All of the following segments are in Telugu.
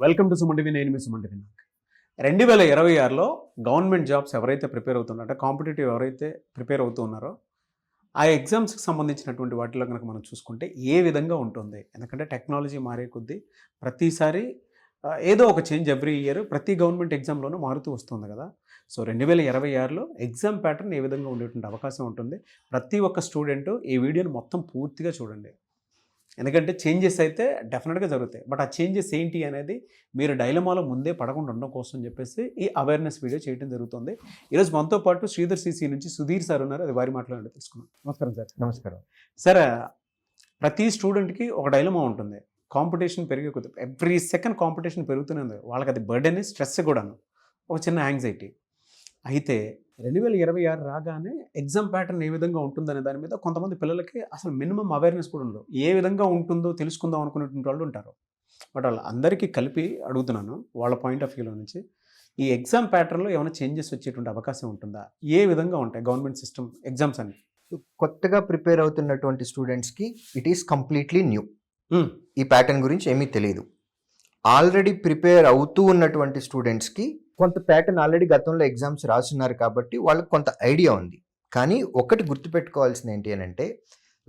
Welcome to Suman TV. నేను మీ సుమన్ టీవీ. 2026లో గవర్నమెంట్ జాబ్స్ ఎవరైతే ప్రిపేర్ అవుతున్నారో, కాంపిటేటివ్ ఎవరైతే ప్రిపేర్ అవుతూ ఉన్నారో ఆ ఎగ్జామ్స్కి సంబంధించినటువంటి వాటిలో కనుక మనం చూసుకుంటే ఏ విధంగా ఉంటుంది. ఎందుకంటే టెక్నాలజీ మారే కొద్దీ ప్రతిసారి ఏదో ఒక చేంజ్ ఎవ్రీ ఇయర్ ప్రతి గవర్నమెంట్ ఎగ్జామ్లోనూ మారుతూ వస్తుంది కదా. సో 2026లో ఎగ్జామ్ ప్యాటర్న్ ఏ విధంగా ఉండేటువంటి అవకాశం ఉంటుంది. ప్రతి ఒక్క స్టూడెంట్ ఈ వీడియోని మొత్తం పూర్తిగా చూడండి. ఎందుకంటే చేంజెస్ అయితే డెఫినెట్గా జరుగుతాయి. బట్ ఆ చేంజెస్ ఏంటి అనేది మీరు డైలమాలో ముందే పడకుండా ఉండడం కోసం చెప్పేసి ఈ అవేర్నెస్ వీడియో చేయడం జరుగుతుంది. ఈరోజు మనతో పాటు శ్రీధర్ సిసి నుంచి సుధీర్ సార్ ఉన్నారు. అది వారి మాట్లాడండి తెలుసుకున్నాం. నమస్కారం సార్. నమస్కారం సార్, ప్రతి స్టూడెంట్కి ఒక డైలమా ఉంటుంది. కాంపిటీషన్ పెరిగే కొద్ది ఎవ్రీ సెకండ్ కాంపిటీషన్ పెరుగుతూనే ఉంది. వాళ్ళకి అది బర్డెన్, స్ట్రెస్ కూడాను, ఒక చిన్న యాంగ్జైటీ. అయితే 2026 రాగానే ఎగ్జామ్ ప్యాటర్న్ ఏ విధంగా ఉంటుందనే దాని మీద కొంతమంది పిల్లలకి అసలు మినిమం అవేర్నెస్ కూడా ఉండదు. ఏ విధంగా ఉంటుందో తెలుసుకుందాం అనుకునేటువంటి వాళ్ళు ఉంటారు. బట్ వాళ్ళ అందరికీ కలిపి అడుగుతున్నాను వాళ్ళ పాయింట్ ఆఫ్ వ్యూలో నుంచి, ఈ ఎగ్జామ్ ప్యాటర్న్లో ఏమైనా చేంజెస్ వచ్చేటువంటి అవకాశం ఉంటుందా? ఏ విధంగా ఉంటాయి గవర్నమెంట్ సిస్టమ్ ఎగ్జామ్స్ అన్ని? కొత్తగా ప్రిపేర్ అవుతున్నటువంటి స్టూడెంట్స్కి ఇట్ ఈస్ కంప్లీట్లీ న్యూ. ఈ ప్యాటర్న్ గురించి ఏమీ తెలియదు. ఆల్రెడీ ప్రిపేర్ అవుతూ ఉన్నటువంటి స్టూడెంట్స్కి కొంత ప్యాటర్న్ ఆల్రెడీ గతంలో ఎగ్జామ్స్ రాస్తున్నారు కాబట్టి వాళ్ళకి కొంత ఐడియా ఉంది. కానీ ఒకటి గుర్తుపెట్టుకోవాల్సింది ఏంటి అని అంటే,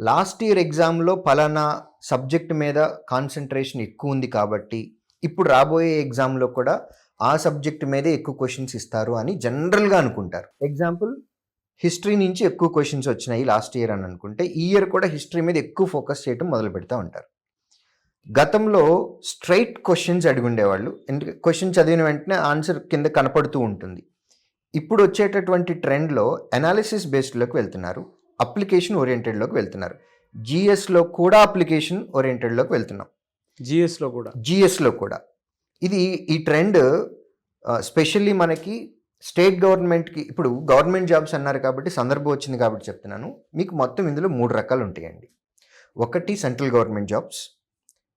లాస్ట్ ఇయర్ ఎగ్జామ్లో పలానా సబ్జెక్ట్ మీద కాన్సన్ట్రేషన్ ఎక్కువ ఉంది కాబట్టి ఇప్పుడు రాబోయే ఎగ్జామ్లో కూడా ఆ సబ్జెక్ట్ మీదే ఎక్కువ క్వశ్చన్స్ ఇస్తారు అని జనరల్గా అనుకుంటారు. ఎగ్జాంపుల్, హిస్టరీ నుంచి ఎక్కువ క్వశ్చన్స్ వచ్చినాయి లాస్ట్ ఇయర్ అని అనుకుంటే, ఈ ఇయర్ కూడా హిస్టరీ మీద ఎక్కువ ఫోకస్ చేయడం మొదలు పెడతా ఉంటారు. గతంలో స్ట్రైట్ క్వశ్చన్స్ అడిగుండేవాళ్ళు. ఎందుకంటే క్వశ్చన్ చదివిన వెంటనే ఆన్సర్ కింద కనపడుతూ ఉంటుంది. ఇప్పుడు వచ్చేటటువంటి ట్రెండ్లో అనాలిసిస్ బేస్డ్లోకి వెళ్తున్నారు, అప్లికేషన్ ఓరియంటెడ్లోకి వెళ్తున్నారు. జిఎస్లో కూడా అప్లికేషన్ ఓరియంటెడ్లోకి వెళ్తున్నాం. జిఎస్లో కూడా ఇది ఈ ట్రెండ్ స్పెషల్లీ మనకి స్టేట్ గవర్నమెంట్కి, ఇప్పుడు గవర్నమెంట్ జాబ్స్ అన్నారు కాబట్టి సందర్భం వచ్చింది కాబట్టి చెప్తున్నాను. మీకు మొత్తం ఇందులో 3 రకాలు ఉంటాయండి. ఒకటి central government jobs,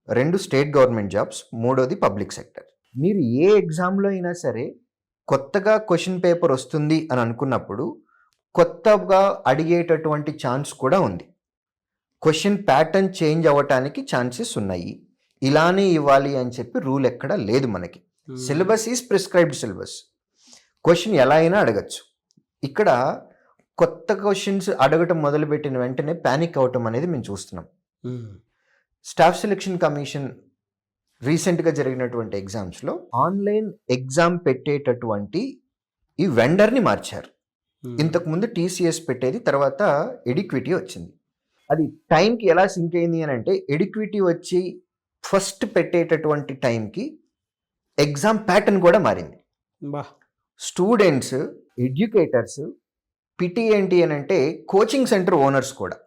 2 state government jobs, 3వది పబ్లిక్ సెక్టర్. మీరు ఏ ఎగ్జామ్లో అయినా సరే కొత్తగా క్వశ్చన్ పేపర్ వస్తుంది అని అనుకున్నప్పుడు కొత్తగా అడిగేటటువంటి ఛాన్స్ కూడా ఉంది. క్వశ్చన్ ప్యాటర్న్ చేంజ్ అవ్వటానికి ఛాన్సెస్ ఉన్నాయి. ఇలానే ఇవ్వాలి అని చెప్పి రూల్ ఎక్కడా లేదు మనకి. Syllabus is prescribed syllabus. Question ఎలా అయినా అడగచ్చు. ఇక్కడ కొత్త క్వశ్చన్స్ అడగటం మొదలుపెట్టిన వెంటనే ప్యానిక్ అవటం అనేది మేము చూస్తున్నాం. స్టాఫ్ సెలక్షన్ కమిషన్ రీసెంట్గా జరిగినటువంటి ఎగ్జామ్స్లో ఆన్లైన్ ఎగ్జామ్ పెట్టేటటువంటి ఈ వెండర్ని మార్చారు. ఇంతకుముందు టీసీఎస్ పెట్టేది, తర్వాత ఎడిక్విటీ వచ్చింది. అది టైంకి ఎలా సింక్ అయింది అని అంటే, ఎడిక్విటీ వచ్చి ఫస్ట్ పెట్టేటటువంటి టైంకి ఎగ్జామ్ ప్యాటర్న్ కూడా మారింది. స్టూడెంట్స్, ఎడ్యుకేటర్స్, పిటి ఏంటి అని అంటే కోచింగ్ సెంటర్ ఓనర్స్ కూడా,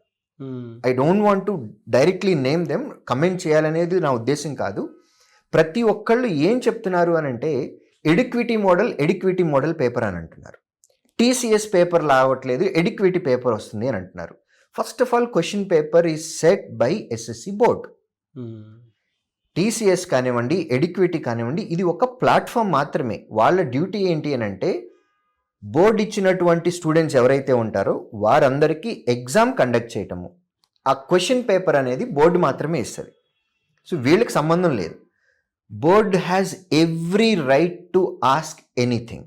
I don't want to directly name them, comment చేయాలనేది నా ఉద్దేశం కాదు. ప్రతి ఒక్కళ్ళు ఏం చెప్తున్నారు అని అంటే, ఎడిక్విటీ మోడల్ పేపర్ అని అంటున్నారు. టీసీఎస్ పేపర్ రావట్లేదు, ఎడిక్విటీ పేపర్ వస్తుంది అని అంటున్నారు. First of all, question paper is set by SSC board. TCS కానివ్వండి, ఎడిక్విటీ కానివ్వండి, ఇది ఒక ప్లాట్ఫామ్ మాత్రమే. వాళ్ళ డ్యూటీ ఏంటి అని అంటే, బోర్డు ఇచ్చినటువంటి స్టూడెంట్స్ ఎవరైతే ఉంటారో వారందరికీ ఎగ్జామ్ కండక్ట్ చేయటము. ఆ క్వశ్చన్ పేపర్ అనేది బోర్డు మాత్రమే ఇస్తుంది. సో వీళ్ళకి సంబంధం లేదు. Board has every right to ask anything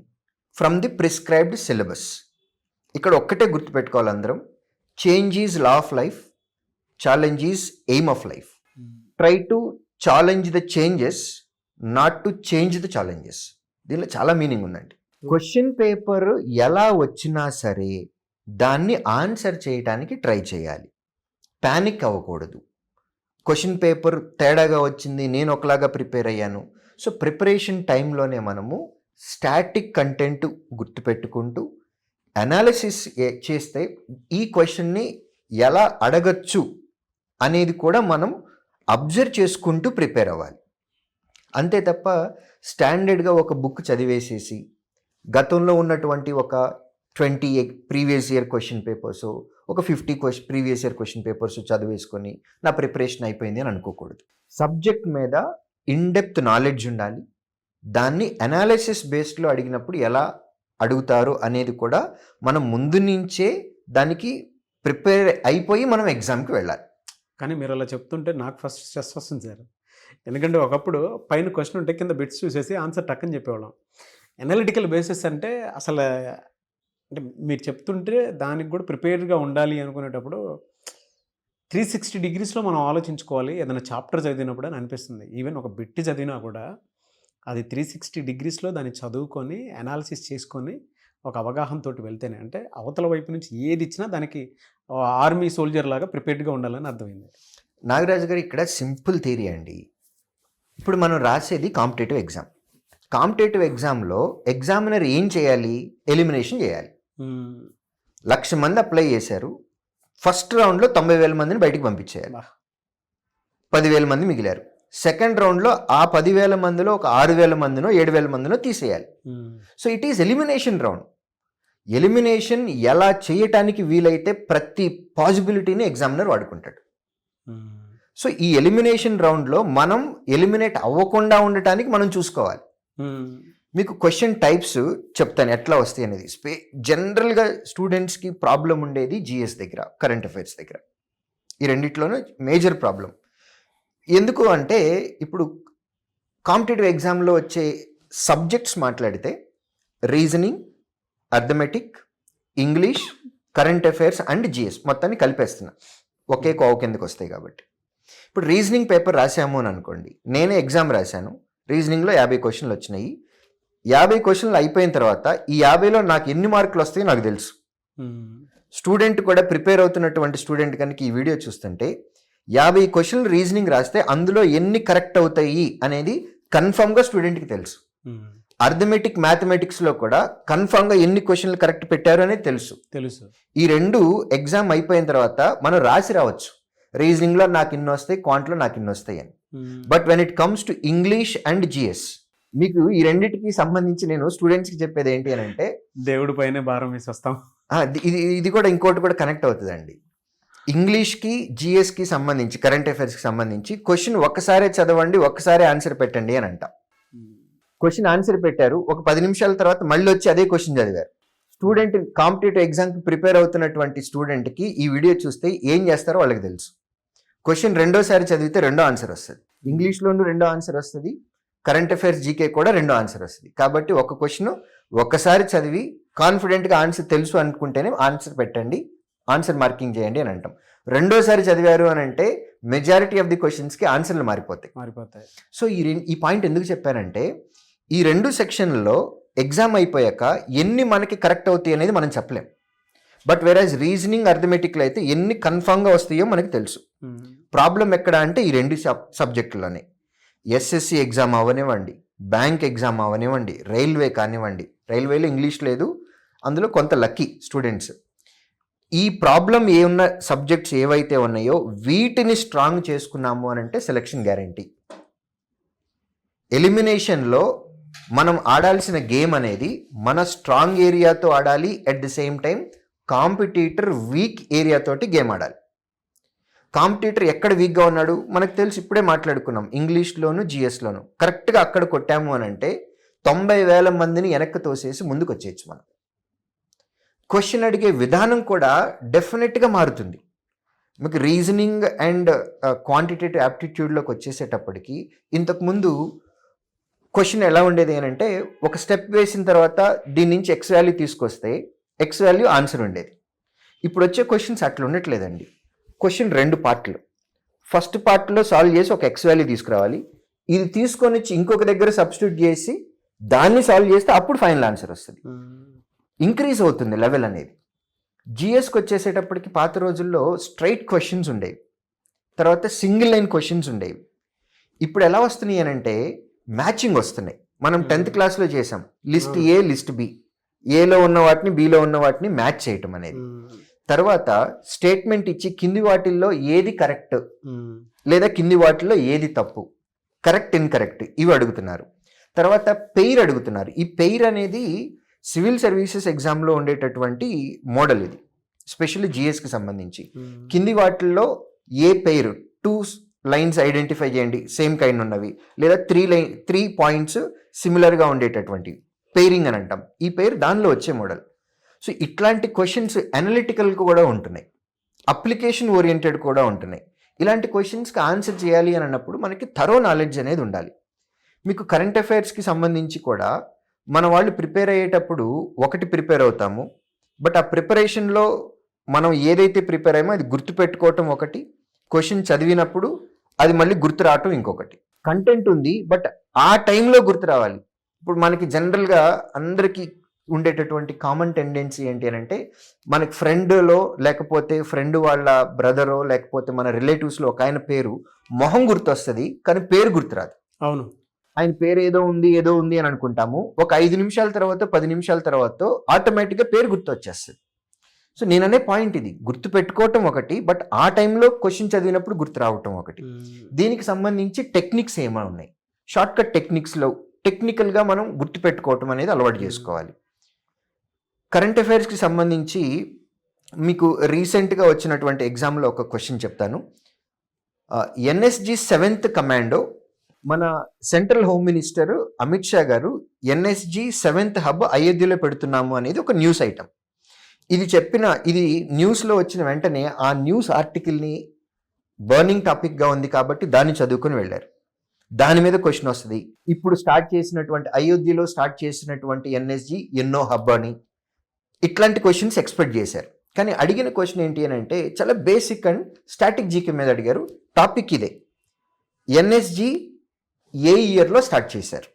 from the prescribed syllabus. ఇక్కడ ఒక్కటే గుర్తుపెట్టుకోవాలి అందరం, change is law of life, challenge is aim of life. Try to challenge the changes, not to change the challenges. దీనిలో చాలా మీనింగ్ ఉందండి. క్వశ్చన్ పేపర్ ఎలా వచ్చినా సరే దాన్ని ఆన్సర్ చేయడానికి ట్రై చేయాలి. ప్యానిక్ అవ్వకూడదు. క్వశ్చన్ పేపర్ తేడాగా వచ్చింది, నేను ఒకలాగా ప్రిపేర్ అయ్యాను. సో ప్రిపరేషన్ టైంలోనే మనము స్టాటిక్ కంటెంట్ గుర్తుపెట్టుకుంటూ అనాలిసిస్ చేస్తే ఈ క్వశ్చన్ని ఎలా అడగచ్చు అనేది కూడా మనం అబ్జర్వ్ చేసుకుంటూ ప్రిపేర్ అవ్వాలి. అంతే తప్ప స్టాండర్డ్గా ఒక బుక్ చదివేసేసి గతంలో ఉన్నటువంటి ఒక 20 ప్రీవియస్ ఇయర్ క్వశ్చన్ పేపర్స్, ఒక 50 ప్రీవియస్ ఇయర్ క్వశ్చన్ పేపర్స్ చదివేసుకొని నా ప్రిపరేషన్ అయిపోయింది అని అనుకోకూడదు. సబ్జెక్ట్ మీద ఇన్డెప్త్ నాలెడ్జ్ ఉండాలి. దాన్ని అనాలిసిస్ బేస్డ్లో అడిగినప్పుడు ఎలా అడుగుతారు అనేది కూడా మనం ముందు నుంచే దానికి ప్రిపేర్ అయిపోయి మనం ఎగ్జామ్కి వెళ్ళాలి. కానీ మీరు అలా చెప్తుంటే నాకు ఫస్ట్ స్ట్రెస్ వస్తుంది సార్. ఎందుకంటే ఒకప్పుడు పైన క్వశ్చన్ ఉంటే కింద బిట్స్ చూసేసి ఆన్సర్ టక్కని చెప్పేవాళ్ళం. ఎనాలిటికల్ బేసిస్ అంటే అసలు అంటే మీరు చెప్తుంటే దానికి కూడా ప్రిపేర్డ్గా ఉండాలి అనుకునేటప్పుడు 360 డిగ్రీస్లో మనం ఆలోచించుకోవాలి ఏదైనా చాప్టర్ చదివినప్పుడు అని అనిపిస్తుంది. ఈవెన్ ఒక బిట్ చదివినా కూడా అది 360 డిగ్రీస్లో దాన్ని చదువుకొని అనాలిసిస్ చేసుకొని ఒక అవగాహనతోటి వెళ్తేనే అంటే అవతల వైపు నుంచి ఏది ఇచ్చినా దానికి ఆర్మీ సోల్జర్ లాగా ప్రిపేర్డ్గా ఉండాలని అర్థమైంది. నాగరాజు గారు ఇక్కడ సింపుల్ థియరీ అండి. ఇప్పుడు మనం రాసేది కాంపిటేటివ్ ఎగ్జామ్. కాంపిటేటివ్ ఎగ్జామ్లో ఎగ్జామినర్ ఏం చేయాలి? ఎలిమినేషన్ చేయాలి. 1,00,000 మంది అప్లై చేశారు. ఫస్ట్ రౌండ్లో 90,000 మందిని బయటికి పంపించేయాలి. 10,000 మంది మిగిలారు. సెకండ్ రౌండ్లో ఆ 10,000 మందిలో ఒక 6,000 మందినో 7,000 మందినో తీసేయాలి. So it is elimination round. Elimination ఎలా చేయటానికి వీలైతే ప్రతి పాసిబిలిటీని ఎగ్జామినర్ వాడుకుంటాడు. సో ఈ ఎలిమినేషన్ రౌండ్లో మనం ఎలిమినేట్ అవ్వకుండా ఉండటానికి మనం చూసుకోవాలి. మీకు క్వశ్చన్ టైప్స్ చెప్తాను ఎట్లా వస్తాయి అనేది. జనరల్గా స్టూడెంట్స్కి ప్రాబ్లం ఉండేది జిఎస్ దగ్గర, కరెంట్ అఫైర్స్ దగ్గర. ఈ రెండిట్లోనూ మేజర్ ప్రాబ్లం. ఎందుకు అంటే ఇప్పుడు కాంపిటేటివ్ ఎగ్జామ్లో వచ్చే సబ్జెక్ట్స్ మాట్లాడితే reasoning, arithmetic, English, current affairs and GS మొత్తాన్ని కలిపేస్తున్నా. ఒకే కోవ కిందకి వస్తాయి కాబట్టి. ఇప్పుడు రీజనింగ్ పేపర్ రాసాము అని అనుకోండి. నేనే ఎగ్జామ్ రాశాను. రీజనింగ్లో 50 క్వశ్చన్లు వచ్చినాయి. 50 క్వశ్చన్లు అయిపోయిన తర్వాత ఈ 50లో నాకు ఎన్ని మార్కులు వస్తాయో నాకు తెలుసు. స్టూడెంట్ కూడా ప్రిపేర్ అవుతున్నటువంటి స్టూడెంట్ కనుక ఈ వీడియో చూస్తుంటే 50 క్వశ్చన్లు రీజనింగ్ రాస్తే అందులో ఎన్ని కరెక్ట్ అవుతాయి అనేది కన్ఫర్మ్గా స్టూడెంట్కి తెలుసు. అర్థమెటిక్, మ్యాథమెటిక్స్లో కూడా కన్ఫర్మ్గా ఎన్ని క్వశ్చన్లు కరెక్ట్ పెట్టారు అనేది తెలుసు. ఈ రెండు ఎగ్జామ్ అయిపోయిన తర్వాత మనం రాసి రావచ్చు. రీజనింగ్లో నాకు ఇన్ని వస్తాయి, క్వాంట్లో నాకు ఇన్ని వస్తాయి అని. But when it comes to English and GS, మీకు ఈ రెండింటికి సంబంధించి నేను స్టూడెంట్స్కి చెప్పేది ఏంటి అని అంటే దేవుడి పైన భారం వేసి వస్తాం. ఇది కూడా ఇంకోటి కూడా కనెక్ట్ అవుతుందండి. ఇంగ్లీష్కి, జిఎస్కి సంబంధించి, కరెంట్ అఫైర్స్కి సంబంధించి క్వశ్చన్ ఒక్కసారే చదవండి, ఒక్కసారే ఆన్సర్ పెట్టండి అని అంట. క్వశ్చన్ ఆన్సర్ పెట్టారు, ఒక 10 నిమిషాల తర్వాత మళ్ళీ వచ్చి అదే క్వశ్చన్ చదివారు. స్టూడెంట్ కాంపిటేటివ్ ఎగ్జామ్కి ప్రిపేర్ అవుతున్నటువంటి స్టూడెంట్కి ఈ వీడియో చూస్తే ఏం చేస్తారో వాళ్ళకి తెలుసు. క్వశ్చన్ రెండోసారి చదివితే రెండో ఆన్సర్ వస్తుంది. ఇంగ్లీష్లోనూ రెండో ఆన్సర్ వస్తుంది, కరెంట్ అఫైర్స్ జీకే కూడా రెండో ఆన్సర్ వస్తుంది. కాబట్టి ఒక క్వశ్చన్ ఒక్కసారి చదివి కాన్ఫిడెంట్గా ఆన్సర్ తెలుసు అనుకుంటేనే ఆన్సర్ పెట్టండి, ఆన్సర్ మార్కింగ్ చేయండి అని అంటాం. రెండోసారి చదివారు అని అంటే మెజారిటీ ఆఫ్ ది క్వశ్చన్స్కి ఆన్సర్లు మారిపోతాయి. సో ఈ పాయింట్ ఎందుకు చెప్పానంటే ఈ రెండు సెక్షన్లలో ఎగ్జామ్ అయిపోయాక ఎన్ని మనకి కరెక్ట్ అవుతాయి అనేది మనం చెప్పలేం. బట్ వెరాజ్ రీజనింగ్, అర్థమెటిక్లో అయితే ఎన్ని కన్ఫామ్గా వస్తాయో మనకి తెలుసు. ప్రాబ్లం ఎక్కడ అంటే ఈ రెండు సబ్జెక్టులోనే. ఎస్ఎస్సి ఎగ్జామ్ అవనివ్వండి, బ్యాంక్ ఎగ్జామ్ అవనివ్వండి, రైల్వే కానివ్వండి. రైల్వేలో ఇంగ్లీష్ లేదు, అందులో కొంత లక్కీ స్టూడెంట్స్. ఈ ప్రాబ్లం ఉన్న సబ్జెక్ట్స్ ఏవైతే ఉన్నాయో వీటిని స్ట్రాంగ్ చేసుకున్నాము అని అంటే సెలక్షన్ గ్యారంటీ. ఎలిమినేషన్లో మనం ఆడాల్సిన గేమ్ అనేది మన స్ట్రాంగ్ ఏరియాతో ఆడాలి, at the same time competitor weak ఏరియాతోటి గేమ్ ఆడాలి. కాంపిటీటర్ ఎక్కడ వీక్గా ఉన్నాడు మనకు తెలుసు, ఇప్పుడే మాట్లాడుకున్నాం. ఇంగ్లీష్లోను, జిఎస్లోను కరెక్ట్గా అక్కడ కొట్టాము అని అంటే 90,000 మందిని వెనక్కి తోసేసి ముందుకు వచ్చేయచ్చు మనం. క్వశ్చన్ అడిగే విధానం కూడా డెఫినెట్గా మారుతుంది. మీకు రీజనింగ్ అండ్ క్వాంటిటేటివ్ యాప్టిట్యూడ్లోకి వచ్చేసేటప్పటికి ఇంతకుముందు క్వశ్చన్ ఎలా ఉండేది అని అంటే ఒక స్టెప్ వేసిన తర్వాత దీని నుంచి ఎక్స్ వాల్యూ తీసుకొస్తే ఎక్స్ వాల్యూ ఆన్సర్ ఉండేది. ఇప్పుడు వచ్చే క్వశ్చన్స్ అట్లా ఉండట్లేదండి. క్వశ్చన్ 2 పార్ట్లు. ఫస్ట్ పార్ట్లో సాల్వ్ చేసి ఒక ఎక్స్ వాల్యూ తీసుకురావాలి, ఇది తీసుకొని వచ్చి ఇంకొక దగ్గర సబ్స్టిట్యూట్ చేసి దాన్ని సాల్వ్ చేస్తే అప్పుడు ఫైనల్ ఆన్సర్ వస్తుంది. ఇంక్రీజ్ అవుతుంది లెవెల్ అనేది. జిఎస్కి వచ్చేసేటప్పటికి పాత రోజుల్లో స్ట్రైట్ క్వశ్చన్స్ ఉండేవి, తర్వాత సింగిల్ లైన్ క్వశ్చన్స్ ఉండేవి. ఇప్పుడు ఎలా వస్తున్నాయి అని అంటే మ్యాచింగ్ వస్తున్నాయి. మనం 10th క్లాస్లో చేసాం, లిస్ట్ ఏ, లిస్ట్ బి, ఏలో ఉన్న వాటిని బిలో ఉన్న వాటిని మ్యాచ్ చేయటం అనేది. తర్వాత స్టేట్మెంట్ ఇచ్చి కింది వాటిల్లో ఏది కరెక్ట్ లేదా కింది వాటిల్లో ఏది తప్పు, కరెక్ట్, ఇన్కరెక్ట్ ఇవి అడుగుతున్నారు. తర్వాత పెయిర్ అడుగుతున్నారు. ఈ పెయిర్ అనేది సివిల్ సర్వీసెస్ ఎగ్జామ్లో ఉండేటటువంటి మోడల్ ఇది, స్పెషల్లీ జిఎస్కి సంబంధించి. కింది వాటిల్లో ఏ పెయిర్ 2 లైన్స్ ఐడెంటిఫై చేయండి సేమ్ కైండ్ ఉన్నవి, లేదా 3 పాయింట్స్ సిమిలర్గా ఉండేటటువంటివి పెయిరింగ్ అని అంటాం. ఈ పెయిర్ దానిలో వచ్చే మోడల్. సో ఇట్లాంటి క్వశ్చన్స్ అనలిటికల్ కూడా ఉంటున్నాయి, అప్లికేషన్ ఓరియంటెడ్ కూడా ఉంటున్నాయి. ఇలాంటి క్వశ్చన్స్కి ఆన్సర్ చేయాలి అని అన్నప్పుడు మనకి థరో నాలెడ్జ్ అనేది ఉండాలి. మీకు కరెంట్ అఫైర్స్కి సంబంధించి కూడా మన వాళ్ళు ప్రిపేర్ అయ్యేటప్పుడు ఒకటి ప్రిపేర్ అవుతాము, బట్ ఆ ప్రిపరేషన్లో మనం ఏదైతే ప్రిపేర్ అయ్యామో అది గుర్తుపెట్టుకోవటం ఒకటి, క్వశ్చన్ చదివినప్పుడు అది మళ్ళీ గుర్తు రావటం ఇంకొకటి. కంటెంట్ ఉంది బట్ ఆ టైంలో గుర్తు రావాలి. ఇప్పుడు మనకి జనరల్గా అందరికీ ఉండేటటువంటి కామన్ టెండెన్సీ ఏంటి అని అంటే, మనకి ఫ్రెండ్లో లేకపోతే ఫ్రెండ్ వాళ్ళ బ్రదరో లేకపోతే మన రిలేటివ్స్లో ఒక ఆయన పేరు మొహం గుర్తొస్తుంది కానీ పేరు గుర్తురాదు. అవును, ఆయన పేరు ఏదో ఉంది అని అనుకుంటాము. ఒక 5 నిమిషాల తర్వాత 10 నిమిషాల తర్వాత ఆటోమేటిక్గా పేరు గుర్తొచ్చేస్తుంది. సో నేననే పాయింట్ ఇది, గుర్తు పెట్టుకోవటం ఒకటి, బట్ ఆ టైంలో క్వశ్చన్ చదివినప్పుడు గుర్తు రావటం ఒకటి. దీనికి సంబంధించి టెక్నిక్స్ ఏమైనా ఉన్నాయి, షార్ట్ కట్ టెక్నిక్స్లో టెక్నికల్గా మనం గుర్తుపెట్టుకోవటం అనేది అలవాటు చేసుకోవాలి. కరెంట్ అఫైర్స్కి సంబంధించి మీకు రీసెంట్గా వచ్చినటువంటి ఎగ్జామ్లో ఒక క్వశ్చన్ చెప్తాను. ఎన్ఎస్జి 7th కమాండో మన central home minister Amit Shah గారు ఎన్ఎస్జి 7th హబ్ అయోధ్యలో పెడుతున్నాము అనేది ఒక న్యూస్ ఐటమ్. ఇది న్యూస్లో వచ్చిన వెంటనే ఆ న్యూస్ ఆర్టికల్ని బర్నింగ్ టాపిక్గా ఉంది కాబట్టి దాన్ని చదువుకుని వెళ్ళారు. దాని మీద క్వశ్చన్ వస్తుంది. ఇప్పుడు అయోధ్యలో స్టార్ట్ చేసినటువంటి ఎన్ఎస్జి ఎన్నో హబ్ అని ఇట్లాంటి క్వశ్చన్స్ ఎక్స్పెక్ట్ చేశారు. కానీ అడిగిన క్వశ్చన్ ఏంటి అని అంటే చాలా బేసిక్ అండ్ స్టాటిక్ జీకే మీద అడిగారు. టాపిక్ ఇదే, ఎన్ఎస్జి ఏ ఇయర్లో స్టార్ట్ చేశారు,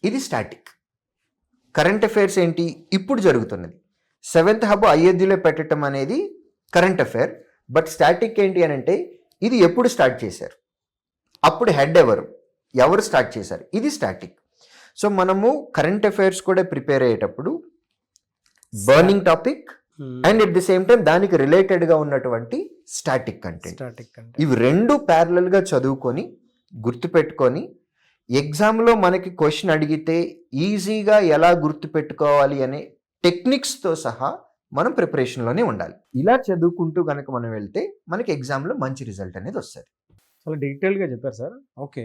ఇది స్టాటిక్. కరెంట్ అఫైర్స్ ఏంటి, ఇప్పుడు జరుగుతున్నది. 7th హబ్ అయోధ్యలో పెట్టడం అనేది కరెంట్ అఫైర్, బట్ స్టాటిక్ ఏంటి అని అంటే ఇది ఎప్పుడు స్టార్ట్ చేశారు, అప్పుడు హెడ్ ఎవరు స్టార్ట్ చేశారు, ఇది స్టాటిక్. సో మనము కరెంట్ అఫైర్స్ కూడా ప్రిపేర్ అయ్యేటప్పుడు burning topic and at the same time దానికి రిలేటెడ్గా ఉన్నటువంటి స్టాటిక్ కంటెంట్, ఇవి రెండు ప్యారలల్గా చదువుకొని గుర్తుపెట్టుకొని ఎగ్జామ్లో మనకి క్వశ్చన్ అడిగితే ఈజీగా ఎలా గుర్తుపెట్టుకోవాలి అనే టెక్నిక్స్తో సహా మనం ప్రిపరేషన్లోనే ఉండాలి. ఇలా చదువుకుంటూ కనుక మనం వెళ్తే మనకి ఎగ్జామ్లో మంచి రిజల్ట్ అనేది వస్తుంది. చాలా డీటెయిల్గా చెప్పారు సార్. ఓకే,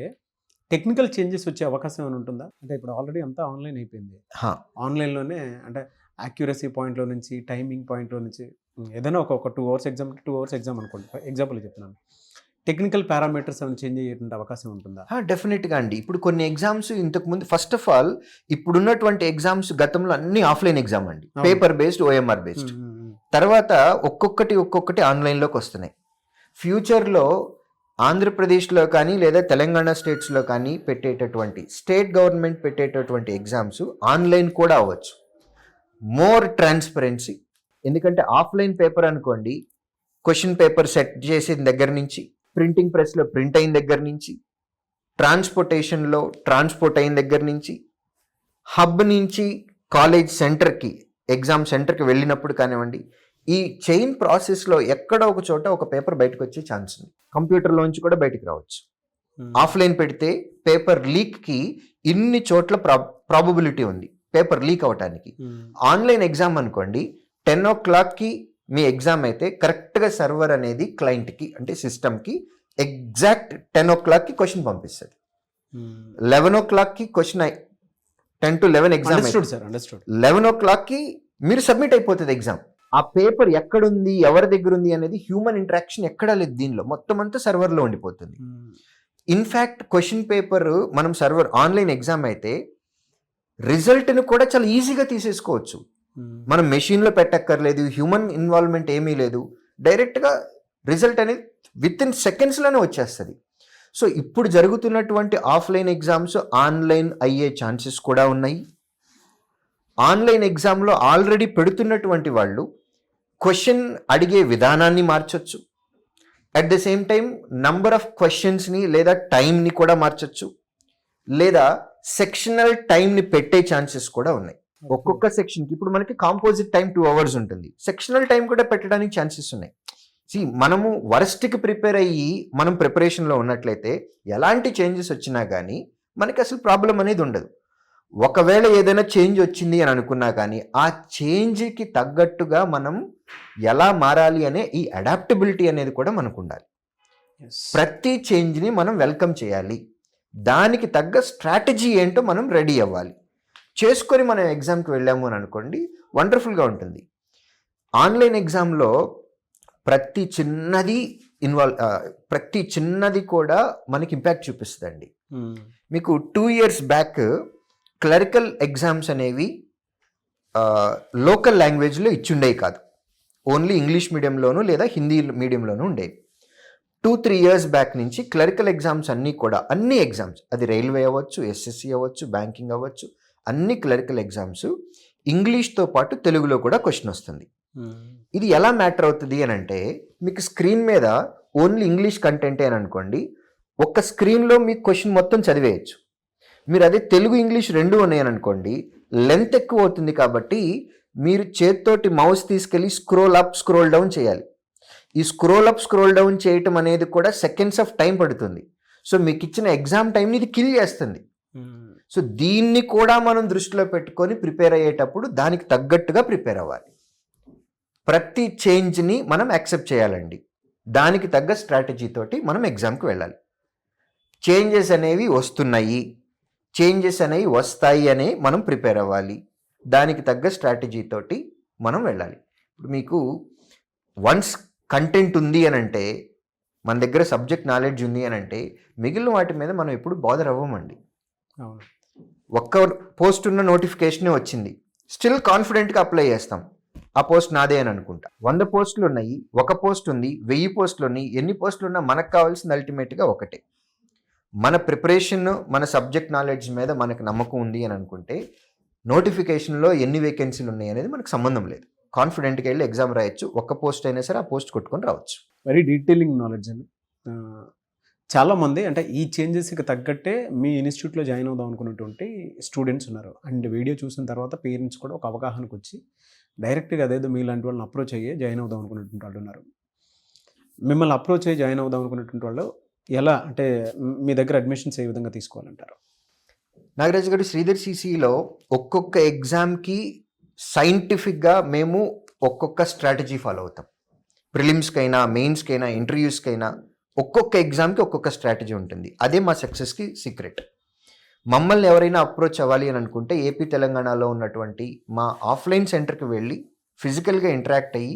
టెక్నికల్ చేంజెస్ వచ్చే అవకాశం ఏమైనా ఉంటుందా? అంటే ఇప్పుడు ఆల్రెడీ అంతా ఆన్లైన్ అయిపోయింది, ఆన్లైన్లోనే అంటే యాక్యురసీ పాయింట్లో నుంచి టైమింగ్ పాయింట్లో నుంచి ఏదైనా ఒక 2 hours ఎగ్జామ్ అనుకోండి, ఎగ్జాంపుల్ చెప్తున్నాను, టెక్నికల్ పారామీటర్స్ ఏమైనా చేంజ్ అయ్యేటువంటి అవకాశం ఉంటుందా? డెఫినెట్గా అండి. ఇప్పుడు కొన్ని ఎగ్జామ్స్ ఇంతకుముందు ఫస్ట్ ఆఫ్ ఆల్ ఇప్పుడున్నటువంటి ఎగ్జామ్స్ గతంలో అన్ని ఆఫ్లైన్ ఎగ్జామ్ అండి, పేపర్ బేస్డ్ OMR బేస్డ్. తర్వాత ఒక్కొక్కటి ఆన్లైన్లోకి వస్తున్నాయి. ఫ్యూచర్లో ఆంధ్రప్రదేశ్లో కానీ లేదా తెలంగాణ స్టేట్స్లో కానీ స్టేట్ గవర్నమెంట్ పెట్టేటటువంటి ఎగ్జామ్స్ ఆన్లైన్ కూడా అవ్వచ్చు. మోర్ ట్రాన్స్పరెన్సీ, ఎందుకంటే ఆఫ్లైన్ పేపర్ అనుకోండి, క్వశ్చన్ పేపర్ సెట్ చేసిన దగ్గర నుంచి, ప్రింటింగ్ ప్రెస్లో ప్రింట్ అయిన దగ్గర నుంచి, ట్రాన్స్పోర్టేషన్లో ట్రాన్స్పోర్ట్ అయిన దగ్గర నుంచి, హబ్ నుంచి కాలేజ్ సెంటర్కి ఎగ్జామ్ సెంటర్కి వెళ్ళినప్పుడు కానివ్వండి, ఈ చైన్ ప్రాసెస్లో ఎక్కడో ఒక చోట ఒక పేపర్ బయటకు వచ్చే ఛాన్స్ ఉంది. కంప్యూటర్లోంచి కూడా బయటకు రావచ్చు. ఆఫ్లైన్ పెడితే పేపర్ లీక్కి ఇన్ని చోట్ల ప్రాబబిలిటీ ఉంది పేపర్ లీక్ అవటానికి. ఆన్లైన్ ఎగ్జామ్ అనుకోండి, 10 o'clockకి మీ ఎగ్జామ్ అయితే కరెక్ట్గా సర్వర్ అనేది క్లయింట్కి అంటే సిస్టమ్కి ఎగ్జాక్ట్ 10 o'clockకి క్వశ్చన్ పంపిస్తుంది. 11 o'clockకి క్వశ్చన్ 10 to 11 ఎగ్జామ్, 11 o'clockకి మీరు సబ్మిట్ అయిపోతుంది ఎగ్జామ్. ఆ పేపర్ ఎక్కడుంది, ఎవరి దగ్గర ఉంది అనేది హ్యూమన్ ఇంటరాక్షన్ ఎక్కడా లేదు దీనిలో, మొత్తం అంతా సర్వర్లో ఉండిపోతుంది. ఇన్ఫ్యాక్ట్ క్వశ్చన్ పేపర్ మనం సర్వర్ ఆన్లైన్ ఎగ్జామ్ అయితే రిజల్ట్ని కూడా చాలా ఈజీగా తీసేసుకోవచ్చు. మనం మెషిన్లో పెట్టక్కర్లేదు, హ్యూమన్ ఇన్వాల్వ్మెంట్ ఏమీ లేదు, డైరెక్ట్గా రిజల్ట్ అనేది విత్ ఇన్ సెకండ్స్లోనే వచ్చేస్తుంది. సో ఇప్పుడు జరుగుతున్నటువంటి ఆఫ్లైన్ ఎగ్జామ్స్ ఆన్లైన్ అయ్యే ఛాన్సెస్ కూడా ఉన్నాయి. ఆన్లైన్ ఎగ్జామ్లో ఆల్రెడీ పెడుతున్నటువంటి వాళ్ళు క్వశ్చన్ అడిగే విధానాన్ని మార్చొచ్చు, at the same time number of క్వశ్చన్స్ని లేదా టైంని కూడా మార్చొచ్చు, లేదా సెక్షనల్ టైంని పెట్టే ఛాన్సెస్ కూడా ఉన్నాయి. ఒక్కొక్క సెక్షన్కి ఇప్పుడు మనకి కాంపోజిట్ టైం 2 hours ఉంటుంది, సెక్షనల్ టైం కూడా పెట్టడానికి ఛాన్సెస్ ఉన్నాయి. మనము వరస్ట్కి ప్రిపేర్ అయ్యి మనం ప్రిపరేషన్లో ఉన్నట్లయితే ఎలాంటి చేంజెస్ వచ్చినా కానీ మనకి అసలు ప్రాబ్లం అనేది ఉండదు. ఒకవేళ ఏదైనా చేంజ్ వచ్చింది అని అనుకున్నా కానీ ఆ చేంజ్కి తగ్గట్టుగా మనం ఎలా మారాలి అనే ఈ అడాప్టబిలిటీ అనేది కూడా మనకు ఉండాలి. ప్రతి చేంజ్ని మనం వెల్కమ్ చేయాలి, దానికి తగ్గ స్ట్రాటజీ ఏంటో మనం రెడీ అవ్వాలి. చేసుకొని మనం ఎగ్జామ్కి వెళ్ళాము అని అనుకోండి, వండర్ఫుల్గా ఉంటుంది. ఆన్లైన్ ఎగ్జామ్లో ప్రతి చిన్నది ప్రతి చిన్నది కూడా మనకి ఇంపాక్ట్ చూపిస్తుందండి. మీకు 2 years బ్యాక్ క్లరికల్ ఎగ్జామ్స్ అనేవి లోకల్ లాంగ్వేజ్లో ఇచ్చుండేవి కాదు, ఓన్లీ ఇంగ్లీష్ మీడియంలోనూ లేదా హిందీ మీడియంలోనూ ఉండేవి. 2-3 years బ్యాక్ నుంచి క్లరికల్ ఎగ్జామ్స్ అన్నీ కూడా, అన్ని ఎగ్జామ్స్, అది రైల్వే అవ్వచ్చు, ఎస్ఎస్సి అవ్వచ్చు, బ్యాంకింగ్ అవ్వచ్చు, అన్ని క్లరికల్ ఎగ్జామ్స్ ఇంగ్లీష్తో పాటు తెలుగులో కూడా క్వశ్చన్ వస్తుంది. ఇది ఎలా మ్యాటర్ అవుతుంది అని అంటే, మీకు స్క్రీన్ మీద ఓన్లీ ఇంగ్లీష్ కంటెంటే అని అనుకోండి, ఒక్క స్క్రీన్లో మీకు క్వశ్చన్ మొత్తం చదివేయచ్చు. మీరు అదే తెలుగు ఇంగ్లీష్ రెండు ఉన్నాయని అనుకోండి, లెంత్ ఎక్కువ అవుతుంది కాబట్టి మీరు చేత్తోటి మౌస్ తీసుకెళ్ళి స్క్రోల్ అప్ స్క్రోల్ డౌన్ చేయాలి. ఈ స్క్రోల్ అప్ స్క్రోల్ డౌన్ చేయటం అనేది కూడా సెకండ్స్ ఆఫ్ టైం పడుతుంది. సో మీకు ఇచ్చిన ఎగ్జామ్ టైంని ఇది కిల్ చేస్తుంది. సో దీన్ని కూడా మనం దృష్టిలో పెట్టుకొని ప్రిపేర్ అయ్యేటప్పుడు దానికి తగ్గట్టుగా ప్రిపేర్ అవ్వాలి. ప్రతి చేంజ్ని మనం యాక్సెప్ట్ చేయాలండి. దానికి తగ్గ స్ట్రాటజీ తోటి మనం ఎగ్జామ్కి వెళ్ళాలి. చేంజెస్ అనేవి వస్తున్నాయి, చేంజెస్ అనేవి వస్తాయి అని మనం ప్రిపేర్ అవ్వాలి. దానికి తగ్గ స్ట్రాటజీ తోటి మనం వెళ్ళాలి. ఇప్పుడు మీకు వన్స్ కంటెంట్ ఉంది అని అంటే, మన దగ్గర సబ్జెక్ట్ నాలెడ్జ్ ఉంది అని అంటే, మిగిలిన వాటి మీద మనం ఎప్పుడు బాదర్ అవ్వమండి. ఒక్క పోస్ట్ ఉన్న నోటిఫికేషనే వచ్చింది, స్టిల్ కాన్ఫిడెంట్గా అప్లై చేస్తాం. ఆ పోస్ట్ నాదే అని అనుకుంటా. 100 పోస్టులు ఉన్నాయి, ఒక పోస్ట్ ఉంది, 1000 పోస్టులు ఉన్నాయి, ఎన్ని పోస్టులు ఉన్నా మనకు కావాల్సింది అల్టిమేట్గా ఒకటే, మన ప్రిపరేషన్, మన సబ్జెక్ట్ నాలెడ్జ్ మీద మనకు నమ్మకం ఉంది అని అనుకుంటే నోటిఫికేషన్లో ఎన్ని వేకెన్సీలు ఉన్నాయి అనేది మనకు సంబంధం లేదు. కాన్ఫిడెంట్గా వెళ్ళి ఎగ్జామ్ రాయొచ్చు. ఒక్క పోస్ట్ అయినా సరే ఆ పోస్ట్ కొట్టుకొని రావచ్చు. వెరీ డీటెయిలింగ్ నాలెడ్జ్ అండి. చాలామంది అంటే ఈ చేంజెస్కి తగ్గట్టే మీ ఇన్స్టిట్యూట్లో జాయిన్ అవుదాం అనుకున్నటువంటి స్టూడెంట్స్ ఉన్నారు. అండ్ వీడియో చూసిన తర్వాత పేరెంట్స్ కూడా ఒక అవగాహనకు వచ్చి డైరెక్ట్గా అదేదో మీలాంటి వాళ్ళని అప్రోచ్ అయ్యి జాయిన్ అవుదాం అనుకున్నటువంటి వాళ్ళు ఉన్నారు. మిమ్మల్ని అప్రోచ్ అయ్యి జాయిన్ అవుదాం అనుకున్నటువంటి వాళ్ళు ఎలా, అంటే మీ దగ్గర అడ్మిషన్స్ ఏ విధంగా తీసుకోవాలంటారు? నాగరాజు గారు, శ్రీధర్ సిసిలో ఒక్కొక్క ఎగ్జామ్కి సైంటిఫిక్గా మేము ఒక్కొక్క స్ట్రాటజీ ఫాలో అవుతాం. ప్రిలిమ్స్కైనా, మెయిన్స్కైనా, ఇంటర్వ్యూస్కైనా ఒక్కొక్క ఎగ్జామ్కి ఒక్కొక్క స్ట్రాటజీ ఉంటుంది. అదే మా సక్సెస్కి సీక్రెట్. మమ్మల్ని ఎవరైనా అప్రోచ్ అవ్వాలి అని అనుకుంటే ఏపీ తెలంగాణలో ఉన్నటువంటి మా ఆఫ్లైన్ సెంటర్కి వెళ్ళి ఫిజికల్గా ఇంటరాక్ట్ అయ్యి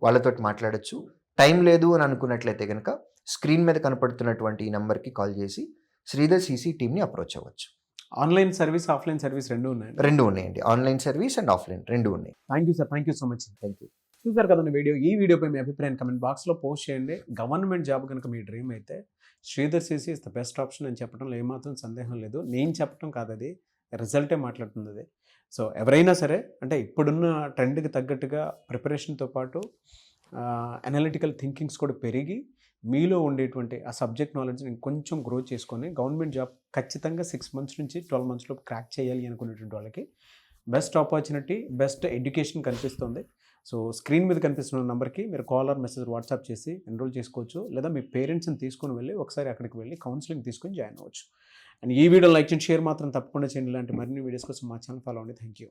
వాళ్ళతో మాట్లాడచ్చు. టైం లేదు అని అనుకున్నట్లయితే కనుక స్క్రీన్ మీద కనపడుతున్నటువంటి ఈ నెంబర్కి కాల్ చేసి శ్రీధర్ సిసి టీమ్ని అప్రోచ్ అవ్వచ్చు. ఆన్లైన్ సర్వీస్, ఆఫ్లైన్ సర్వీస్ రెండు ఉన్నాయి? రెండు ఉన్నాయండి, ఆన్లైన్ సర్వీస్ అండ్ ఆఫ్లైన్ రెండు ఉన్నాయి. Thank you sir, thank you so much. Thank you. చూసారు కదండి వీడియో. ఈ వీడియోపై మీ అభిప్రాయం కమెంట్ బాక్స్లో పోస్ట్ చేయండి. గవర్నమెంట్ జాబ్ కనుక మీ డ్రీమ్ అయితే Sridhar CC is the best option అని చెప్పడంలో ఏమాత్రం సందేహం లేదు. నేను చెప్పడం కాదు, అది రిజల్టే మాట్లాడుతుంది అది. సో ఎవరైనా సరే అంటే ఇప్పుడున్న ట్రెండ్కి తగ్గట్టుగా ప్రిపరేషన్తో పాటు అనలిటికల్ థింకింగ్స్ కూడా పెరిగి మీలో ఉండేటువంటి ఆ సబ్జెక్ట్ నాలెడ్జ్ని ఇంకొంచెం గ్రో చేసుకొని గవర్నమెంట్ జాబ్ ఖచ్చితంగా 6 months నుంచి 12 monthsలో క్రాక్ చేయాలి అనుకునేటువంటి వాళ్ళకి బెస్ట్ ఆపర్చునిటీ, బెస్ట్ ఎడ్యుకేషన్ కనిపిస్తుంది. సో స్క్రీన్ మీద కనిపిస్తున్న నెంబర్కి మీరు కాల్ ఆర్ మెసేజ్ వాట్సాప్ చేసి ఎన్రోల్ చేసుకోవచ్చు, లేదా మీ పేరెంట్స్ని తీసుకొని వెళ్ళి ఒకసారి అక్కడికి వెళ్ళి కౌన్సిలింగ్ తీసుకొని జాయిన్ అవ్వచ్చు. అండ్ ఈ వీడియో లైక్ చేయండి, షేర్ మాత్రం తప్పకుండా చేయండి. ఇలాంటి మరిన్ని వీడియోస్ కోసం మా ఛానల్ ఫాలో అవ్వండి. Thank you.